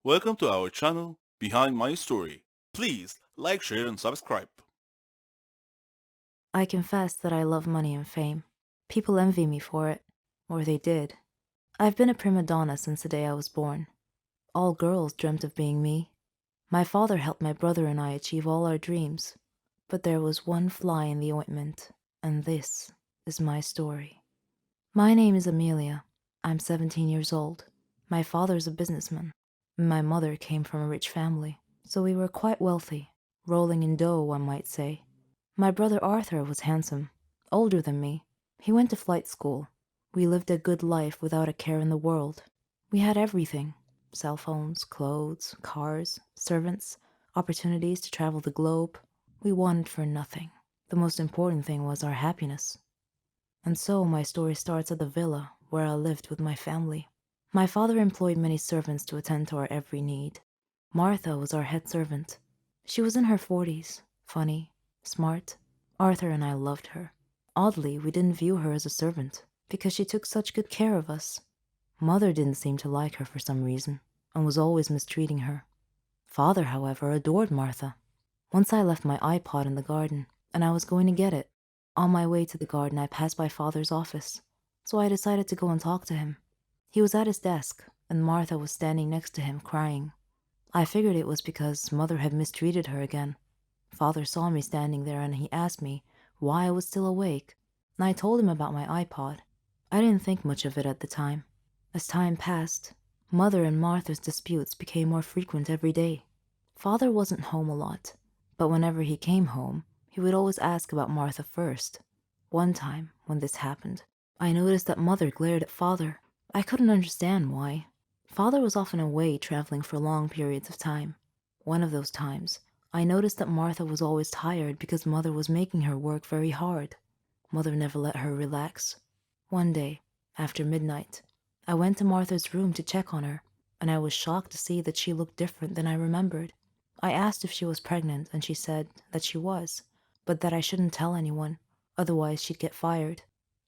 Welcome to our channel, Behind My Story. Please like, share, and subscribe. I confess that I love money and fame. People envy me for it, or they did. I've been a prima donna since the day I was born. All girls dreamt of being me. My father helped my brother and I achieve all our dreams. But there was one fly in the ointment, and this is my story. My name is Amelia. I'm 17 years old. My father's a businessman. My mother came from a rich family, so we were quite wealthy, rolling in dough, one might say. My brother Arthur was handsome, older than me. He went to flight school. We lived a good life without a care in the world. We had everything: cell phones, clothes, cars, servants, opportunities to travel the globe. We wanted for nothing. The most important thing was our happiness. And so my story starts at the villa where I lived with my family. My father employed many servants to attend to our every need. Martha was our head servant. She was in her 40s, funny, smart. Arthur and I loved her. Oddly, we didn't view her as a servant because she took such good care of us. Mother didn't seem to like her for some reason and was always mistreating her. Father, however, adored Martha. Once I left my iPod in the garden, and I was going to get it. On my way to the garden, I passed by Father's office, so I decided to go and talk to him. He was at his desk, and Martha was standing next to him, crying. I figured it was because Mother had mistreated her again. Father saw me standing there, and he asked me why I was still awake, and I told him about my iPod. I didn't think much of it at the time. As time passed, Mother and Martha's disputes became more frequent every day. Father wasn't home a lot, but whenever he came home, he would always ask about Martha first. One time, when this happened, I noticed that Mother glared at Father. I couldn't understand why. Father was often away traveling for long periods of time. One of those times, I noticed that Martha was always tired because Mother was making her work very hard. Mother never let her relax. One day, after midnight, I went to Martha's room to check on her, and I was shocked to see that she looked different than I remembered. I asked if she was pregnant, and she said that she was, but that I shouldn't tell anyone, otherwise she'd get fired.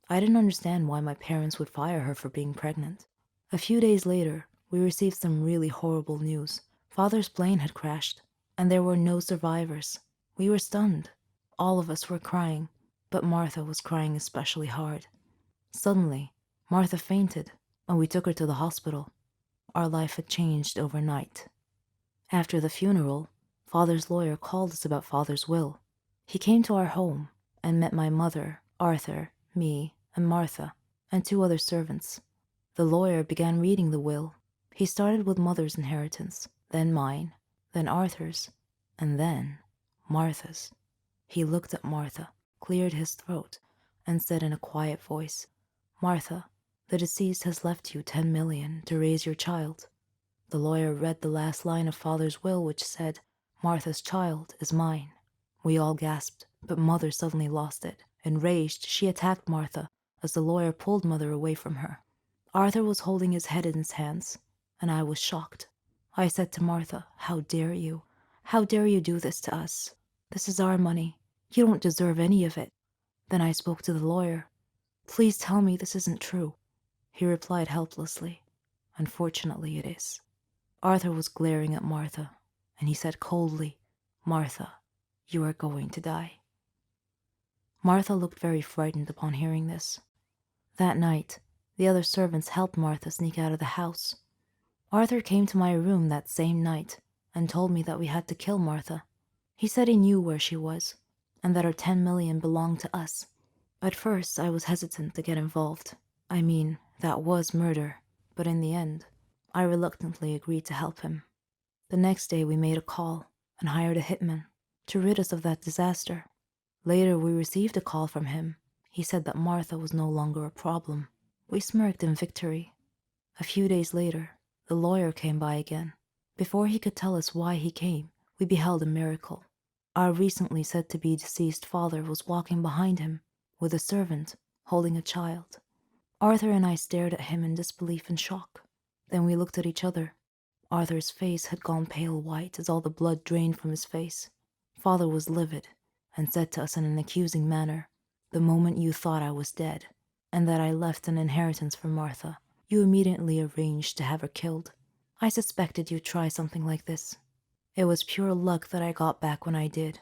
I didn't understand why my parents would fire her for being pregnant. A few days later, we received some really horrible news. Father's plane had crashed, and there were no survivors. We were stunned. All of us were crying, but Martha was crying especially hard. Suddenly, Martha fainted, and we took her to the hospital. Our life had changed overnight. After the funeral, Father's lawyer called us about Father's will. He came to our home and met my mother, Arthur, me, and Martha, and two other servants. The lawyer began reading the will. He started with Mother's inheritance, then mine, then Arthur's, and then Martha's. He looked at Martha, cleared his throat, and said in a quiet voice, "Martha, the deceased has left you 10 million to raise your child." The lawyer read the last line of Father's will, which said, "Martha's child is mine." We all gasped, but Mother suddenly lost it. Enraged, she attacked Martha as the lawyer pulled Mother away from her. Arthur was holding his head in his hands, and I was shocked. I said to Martha, "How dare you? How dare you do this to us? This is our money. You don't deserve any of it." Then I spoke to the lawyer. "Please tell me this isn't true." He replied helplessly, "Unfortunately, it is." Arthur was glaring at Martha, and he said coldly, "Martha, you are going to die." Martha looked very frightened upon hearing this. That night, the other servants helped Martha sneak out of the house. Arthur came to my room that same night and told me that we had to kill Martha. He said he knew where she was, and that her 10 million belonged to us. At first, I was hesitant to get involved. I mean, that was murder, but in the end, I reluctantly agreed to help him. The next day we made a call and hired a hitman to rid us of that disaster. Later we received a call from him. He said that Martha was no longer a problem. We smirked in victory. A few days later, the lawyer came by again. Before he could tell us why he came, we beheld a miracle. Our recently said to be deceased father was walking behind him with a servant holding a child. Arthur and I stared at him in disbelief and shock. Then we looked at each other. Arthur's face had gone pale white as all the blood drained from his face. Father was livid and said to us in an accusing manner, "The moment you thought I was dead and that I left an inheritance for Martha, you immediately arranged to have her killed. I suspected you'd try something like this. It was pure luck that I got back when I did.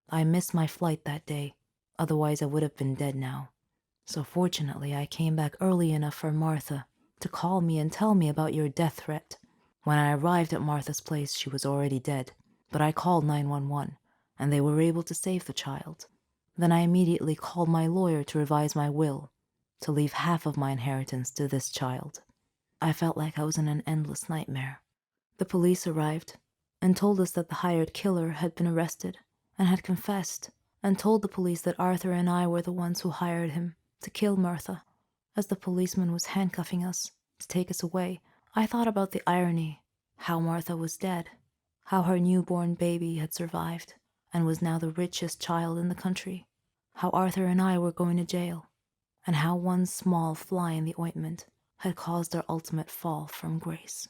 I missed my flight that day, otherwise I would have been dead now. So fortunately, I came back early enough for Martha to call me and tell me about your death threat. When I arrived at Martha's place, she was already dead, but I called 911, and they were able to save the child. Then I immediately called my lawyer to revise my will, to leave half of my inheritance to this child. I felt like I was in an endless nightmare. The police arrived and told us that the hired killer had been arrested and had confessed, and told the police that Arthur and I were the ones who hired him to kill Martha. As the policeman was handcuffing us to take us away, I thought about the irony, how Martha was dead, how her newborn baby had survived and was now the richest child in the country, how Arthur and I were going to jail, and how one small fly in the ointment had caused our ultimate fall from grace.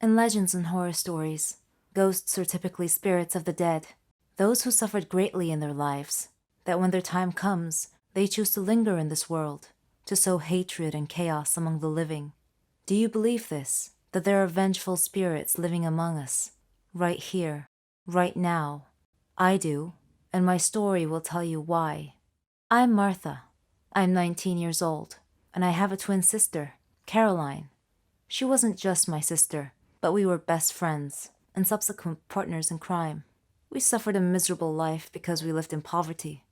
In legends and horror stories, ghosts are typically spirits of the dead, those who suffered greatly in their lives, that when their time comes, they choose to linger in this world, to sow hatred and chaos among the living. Do you believe this, that there are vengeful spirits living among us, right here, right now? I do, and my story will tell you why. I'm Martha. I'm 19 years old, and I have a twin sister, Caroline. She wasn't just my sister, but we were best friends and subsequent partners in crime. We suffered a miserable life because we lived in poverty.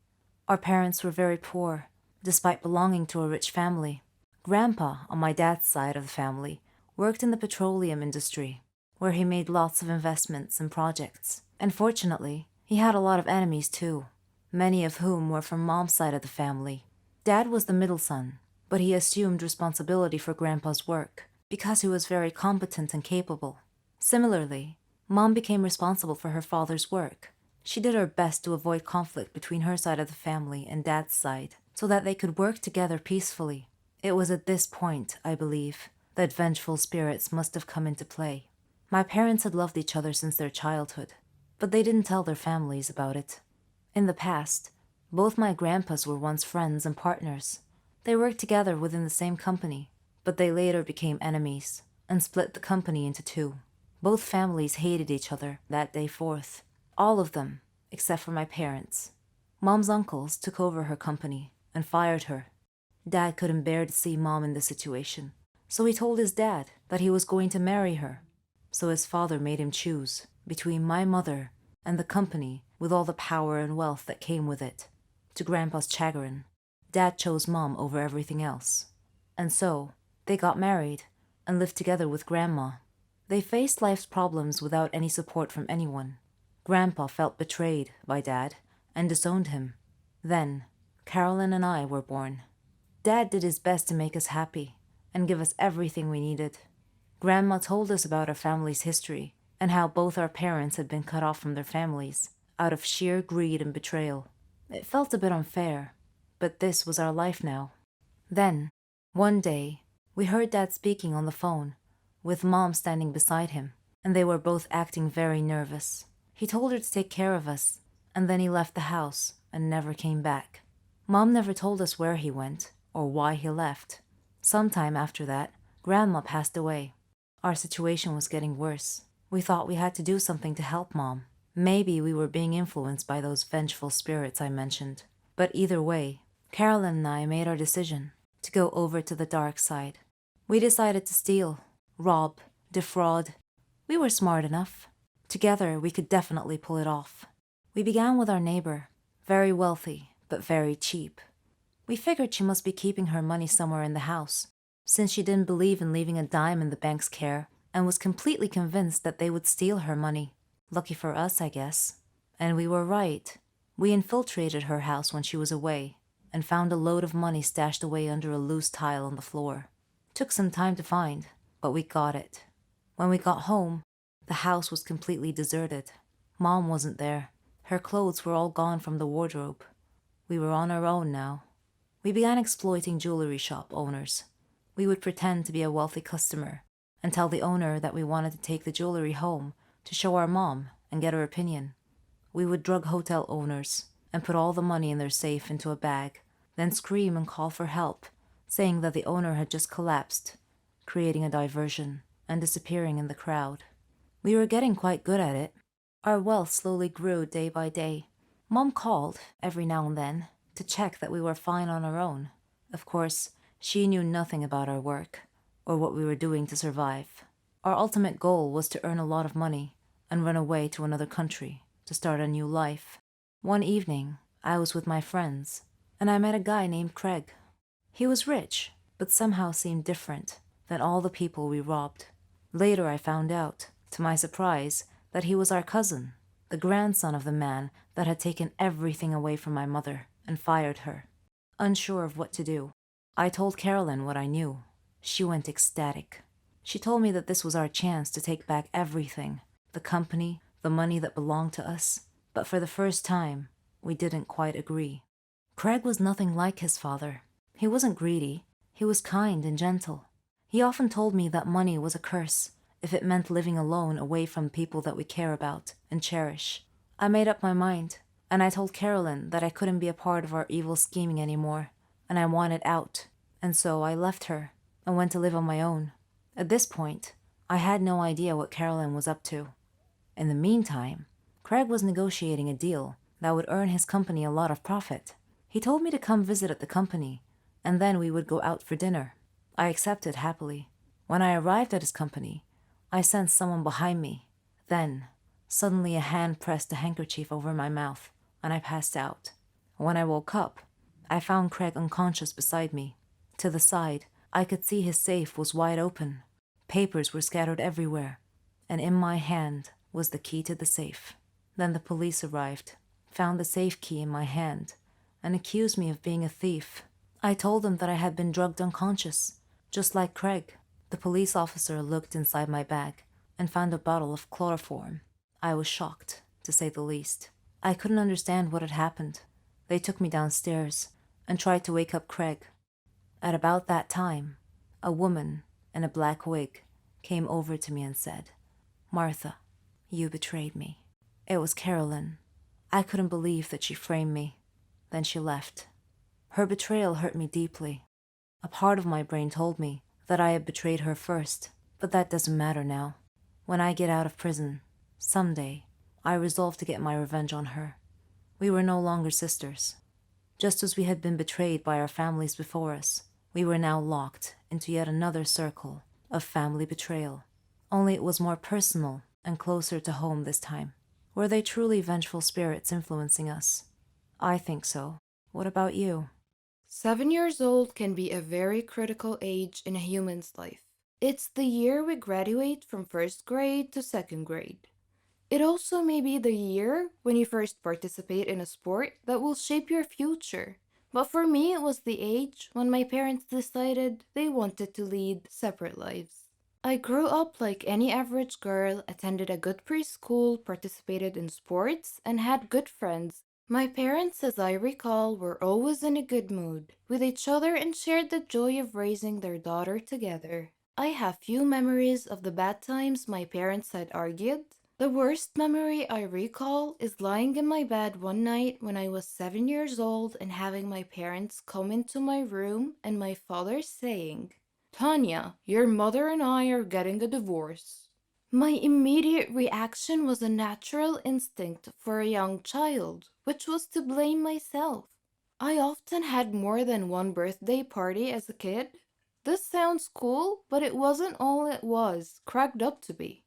Our parents were very poor, despite belonging to a rich family. Grandpa, on my dad's side of the family, worked in the petroleum industry, where he made lots of investments and projects. And fortunately, he had a lot of enemies too, many of whom were from Mom's side of the family. Dad was the middle son, but he assumed responsibility for Grandpa's work because he was very competent and capable. Similarly, Mom became responsible for her father's work. She did her best to avoid conflict between her side of the family and Dad's side, so that they could work together peacefully. It was at this point, I believe, that vengeful spirits must have come into play. My parents had loved each other since their childhood, but they didn't tell their families about it. In the past, both my grandpas were once friends and partners. They worked together within the same company, but they later became enemies and split the company into two. Both families hated each other that day forth. All of them, except for my parents. Mom's uncles took over her company and fired her. Dad couldn't bear to see Mom in this situation, so he told his dad that he was going to marry her. So his father made him choose between my mother and the company with all the power and wealth that came with it. To Grandpa's chagrin, Dad chose Mom over everything else. And so, they got married and lived together with Grandma. They faced life's problems without any support from anyone. Grandpa felt betrayed by Dad and disowned him. Then, Carolyn and I were born. Dad did his best to make us happy and give us everything we needed. Grandma told us about our family's history and how both our parents had been cut off from their families out of sheer greed and betrayal. It felt a bit unfair, but this was our life now. Then, one day, we heard Dad speaking on the phone, with Mom standing beside him, and they were both acting very nervous. He told her to take care of us, and then he left the house and never came back. Mom never told us where he went or why he left. Sometime after that, Grandma passed away. Our situation was getting worse. We thought we had to do something to help Mom. Maybe we were being influenced by those vengeful spirits I mentioned. But either way, Carolyn and I made our decision to go over to the dark side. We decided to steal, rob, defraud. We were smart enough. Together, we could definitely pull it off. We began with our neighbor, very wealthy, but very cheap. We figured she must be keeping her money somewhere in the house, since she didn't believe in leaving a dime in the bank's care and was completely convinced that they would steal her money. Lucky for us, I guess. And we were right. We infiltrated her house when she was away and found a load of money stashed away under a loose tile on the floor. Took some time to find, but we got it. When we got home, the house was completely deserted. Mom wasn't there. Her clothes were all gone from the wardrobe. We were on our own now. We began exploiting jewelry shop owners. We would pretend to be a wealthy customer and tell the owner that we wanted to take the jewelry home to show our mom and get her opinion. We would drug hotel owners and put all the money in their safe into a bag, then scream and call for help, saying that the owner had just collapsed, creating a diversion. and disappearing in the crowd. We were getting quite good at it. Our wealth slowly grew day by day. Mom called, every now and then, to check that we were fine on our own. Of course, she knew nothing about our work, or what we were doing to survive. Our ultimate goal was to earn a lot of money and run away to another country to start a new life. One evening, I was with my friends, and I met a guy named Craig. He was rich, but somehow seemed different than all the people we robbed. Later I found out, to my surprise, that he was our cousin, the grandson of the man that had taken everything away from my mother and fired her. Unsure of what to do, I told Carolyn what I knew. She went ecstatic. She told me that this was our chance to take back everything, the company, the money that belonged to us. But for the first time, we didn't quite agree. Craig was nothing like his father. He wasn't greedy. He was kind and gentle. He often told me that money was a curse if it meant living alone away from people that we care about and cherish. I made up my mind, and I told Carolyn that I couldn't be a part of our evil scheming anymore, and I wanted out. And so I left her and went to live on my own. At this point, I had no idea what Carolyn was up to. In the meantime, Craig was negotiating a deal that would earn his company a lot of profit. He told me to come visit at the company, and then we would go out for dinner. I accepted happily. When I arrived at his company, I sensed someone behind me. Then, suddenly a hand pressed a handkerchief over my mouth, and I passed out. When I woke up, I found Craig unconscious beside me. To the side, I could see his safe was wide open. Papers were scattered everywhere, and in my hand was the key to the safe. Then the police arrived, found the safe key in my hand, and accused me of being a thief. I told them that I had been drugged unconscious, just like Craig. The police officer looked inside my bag and found a bottle of chloroform. I was shocked, to say the least. I couldn't understand what had happened. They took me downstairs and tried to wake up Craig. At about that time, a woman in a black wig came over to me and said, "Martha, you betrayed me." It was Carolyn. I couldn't believe that she framed me. Then she left. Her betrayal hurt me deeply. A part of my brain told me that I had betrayed her first, but that doesn't matter now. When I get out of prison, someday, I resolved to get my revenge on her. We were no longer sisters. Just as we had been betrayed by our families before us, we were now locked into yet another circle of family betrayal. Only it was more personal and closer to home this time. Were they truly vengeful spirits influencing us? I think so. What about you? 7 years old can be a very critical age in a human's life. It's the year we graduate from first grade to second grade. It also may be the year when you first participate in a sport that will shape your future. But for me, it was the age when my parents decided they wanted to lead separate lives. I grew up like any average girl, attended a good preschool, participated in sports, and had good friends. My parents, as I recall, were always in a good mood with each other and shared the joy of raising their daughter together. I have few memories of the bad times my parents had argued. The worst memory I recall is lying in my bed one night when I was 7 years old and having my parents come into my room and my father saying, "Tanya, your mother and I are getting a divorce." My immediate reaction was a natural instinct for a young child, which was to blame myself. I often had more than one birthday party as a kid. This sounds cool, but it wasn't all it was cracked up to be.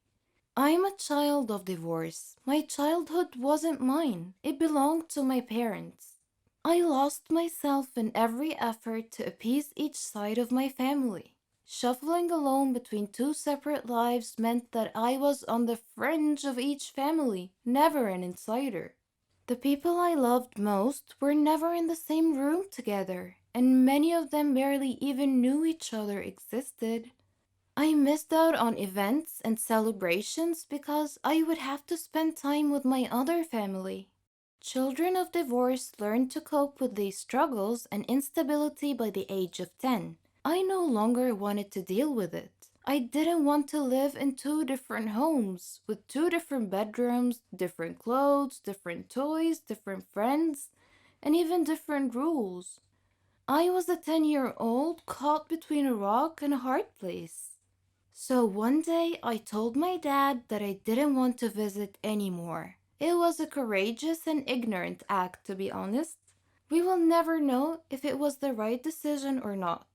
I'm a child of divorce. My childhood wasn't mine. It belonged to my parents. I lost myself in every effort to appease each side of my family. Shuffling alone between two separate lives meant that I was on the fringe of each family, never an insider. The people I loved most were never in the same room together, and many of them barely even knew each other existed. I missed out on events and celebrations because I would have to spend time with my other family. Children of divorce learn to cope with these struggles and instability by the age of 10. I no longer wanted to deal with it. I didn't want to live in two different homes with two different bedrooms, different clothes, different toys, different friends, and even different rules. I was a 10-year-old caught between a rock and a hard place. So one day I told my dad that I didn't want to visit anymore. It was a courageous and ignorant act, to be honest. We will never know if it was the right decision or not.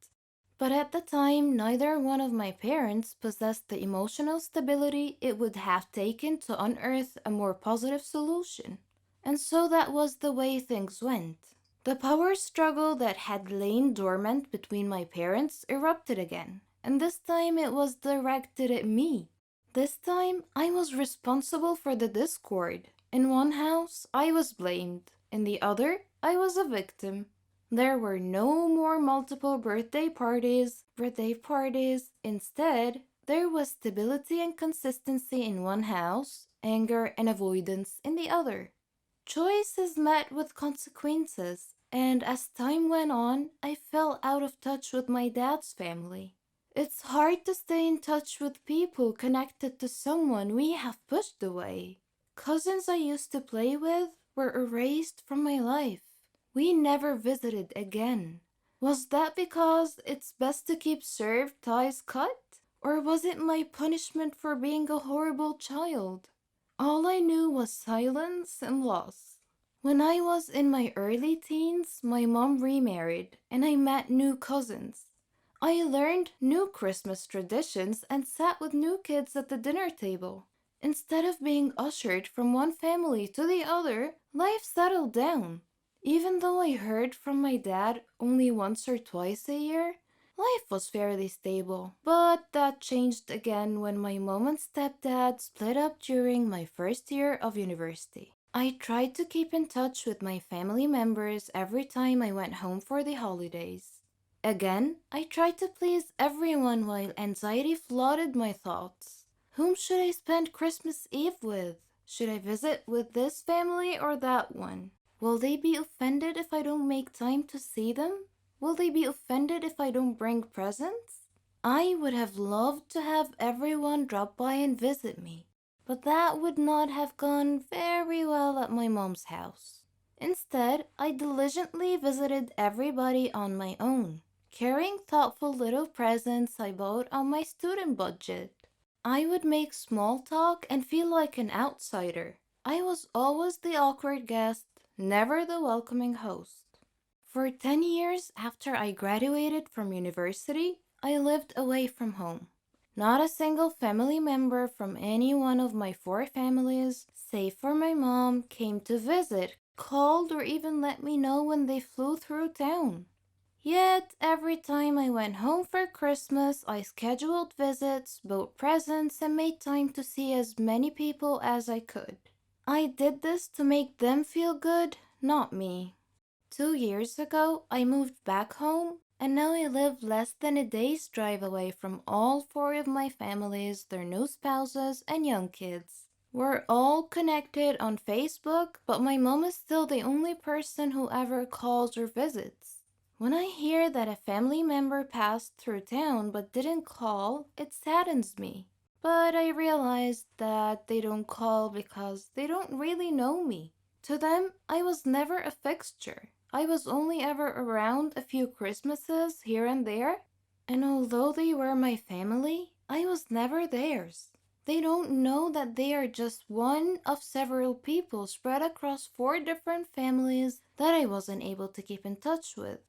But at the time, neither one of my parents possessed the emotional stability it would have taken to unearth a more positive solution. And so that was the way things went. The power struggle that had lain dormant between my parents erupted again, and this time it was directed at me. This time I was responsible for the discord. In one house, I was blamed. In the other, I was a victim. There were no more multiple birthday parties. Instead, there was stability and consistency in one house, anger and avoidance in the other. Choice is met with consequences, and as time went on, I fell out of touch with my dad's family. It's hard to stay in touch with people connected to someone we have pushed away. Cousins I used to play with were erased from my life. We never visited again. Was that because it's best to keep served ties cut? Or was it my punishment for being a horrible child? All I knew was silence and loss. When I was in my early teens, my mom remarried and I met new cousins. I learned new Christmas traditions and sat with new kids at the dinner table. Instead of being ushered from one family to the other, life settled down. Even though I heard from my dad only once or twice a year, life was fairly stable. But that changed again when my mom and stepdad split up during my first year of university. I tried to keep in touch with my family members every time I went home for the holidays. Again, I tried to please everyone while anxiety flooded my thoughts. Whom should I spend Christmas Eve with? Should I visit with this family or that one? Will they be offended if I don't make time to see them? Will they be offended if I don't bring presents? I would have loved to have everyone drop by and visit me, but that would not have gone very well at my mom's house. Instead, I diligently visited everybody on my own, carrying thoughtful little presents I bought on my student budget. I would make small talk and feel like an outsider. I was always the awkward guest, never the welcoming host. For 10 years after I graduated from university, I lived away from home. Not a single family member from any one of my four families, save for my mom, came to visit, called, or even let me know when they flew through town. Yet, every time I went home for Christmas, I scheduled visits, bought presents, and made time to see as many people as I could. I did this to make them feel good, not me. 2 years ago, I moved back home, and now I live less than a day's drive away from all four of my families, their new spouses, and young kids. We're all connected on Facebook, but my mom is still the only person who ever calls or visits. When I hear that a family member passed through town but didn't call, it saddens me. But I realized that they don't call because they don't really know me. To them, I was never a fixture. I was only ever around a few Christmases here and there, and although they were my family, I was never theirs. They don't know that they are just one of several people spread across four different families that I wasn't able to keep in touch with.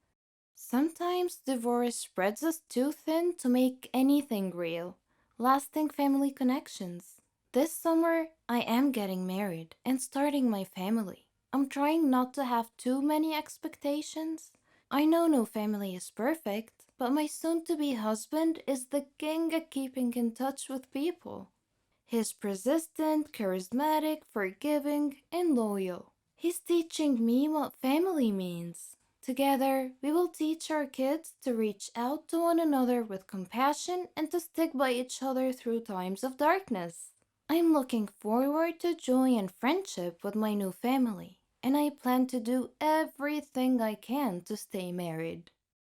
Sometimes divorce spreads us too thin to make anything real, lasting family connections. This summer, I am getting married and starting my family. I'm trying not to have too many expectations. I know no family is perfect, but my soon-to-be husband is the king at keeping in touch with people. He's persistent, charismatic, forgiving, and loyal. He's teaching me what family means. Together, we will teach our kids to reach out to one another with compassion and to stick by each other through times of darkness. I'm looking forward to joy and friendship with my new family, and I plan to do everything I can to stay married.